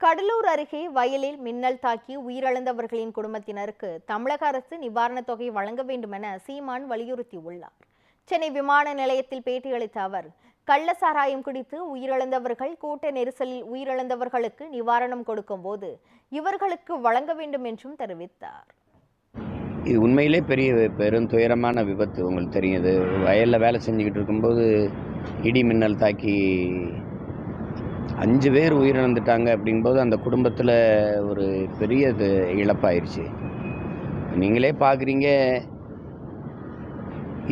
கடலூர் அருகே வயலில் மின்னல் தாக்கி உயிரிழந்தவர்களின் குடும்பத்தினருக்கு தமிழக அரசு நிவாரணத் தொகை வழங்க வேண்டும் என சீமான் வலியுறுத்தியுள்ளார். சென்னை விமான நிலையத்தில் பேட்டியளித்த அவர், கள்ள சாராயம் குடித்து உயிரிழந்தவர்கள் கூட்ட நெரிசலில் உயிரிழந்தவர்களுக்கு நிவாரணம் கொடுக்கும் போது இவர்களுக்கு வழங்க வேண்டும் என்றும் தெரிவித்தார். இது உண்மையிலே பெரும் துயரமான விபத்து. உங்களுக்கு தெரியுது, வயலில் வேலை செஞ்சுக்கிட்டு இருக்கும்போது இடி மின்னல் தாக்கி 5 பேர் உயிரிழந்துட்டாங்க. அப்படிங்கும்போது அந்த குடும்பத்தில் ஒரு பெரிய இழப்பாயிருச்சு. நீங்களே பார்க்குறீங்க,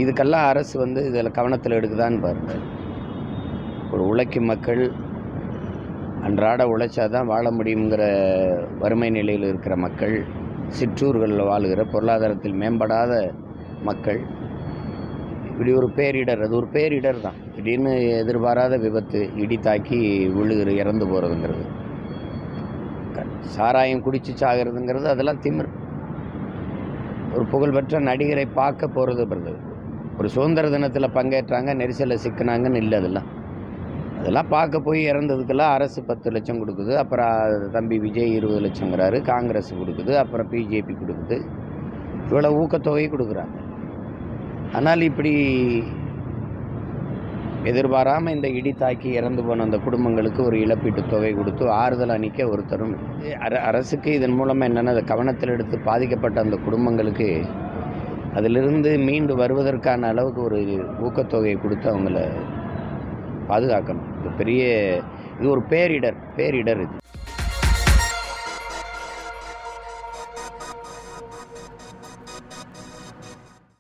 இதுக்கெல்லாம் அரசு இதில் கவனத்தில் எடுக்குதான்னு பாருங்கள். ஒரு உழைக்கும் மக்கள் அன்றாட உழைச்சாதான் வாழ முடியுங்கிற வறுமை நிலையில் இருக்கிற மக்கள், சிற்றூர்களில் வாழுகிற பொருளாதாரத்தில் மேம்படாத மக்கள், இப்படி ஒரு பேரிடர், அது ஒரு பேரிடர் தான். திடீர்னு எதிர்பாராத விபத்து, இடி தாக்கி இறந்து போகிறதுங்கிறது, சாராயம் குடிச்சு சாகிறதுங்கிறது, அதெல்லாம் திமிர். ஒரு புகழ்பெற்ற நடிகரை பார்க்க போகிறது, ஒரு சுதந்திர தினத்தில் பங்கேற்றாங்க, நெரிசலில் சிக்கினாங்கன்னு இல்லை. அதெல்லாம் பார்க்க போய் இறந்ததுக்கெல்லாம் அரசு 10 லட்சம் கொடுக்குது. அப்புறம் தம்பி விஜய் 20 லட்சங்கிறாரு, காங்கிரஸ் கொடுக்குது, அப்புறம் பிஜேபி கொடுக்குது. இவ்வளோ ஊக்கத்தொகை கொடுக்குறாங்க. ஆனால் இப்படி எதிர்பாராமல் இந்த இடி தாக்கி இறந்து போன அந்த குடும்பங்களுக்கு ஒரு இழப்பீட்டு தொகை கொடுத்து ஆறுதல் அளிக்க ஒருத்தரும் அரசுக்கு இதன் மூலமாக என்னென்னா, அதை கவனத்தில் எடுத்து பாதிக்கப்பட்ட அந்த குடும்பங்களுக்கு அதிலிருந்து மீண்டு வருவதற்கான அளவுக்கு ஒரு ஊக்கத்தொகையை கொடுத்து அவங்கள பாதுகாக்கணும். இது ஒரு பேரிடர் இது.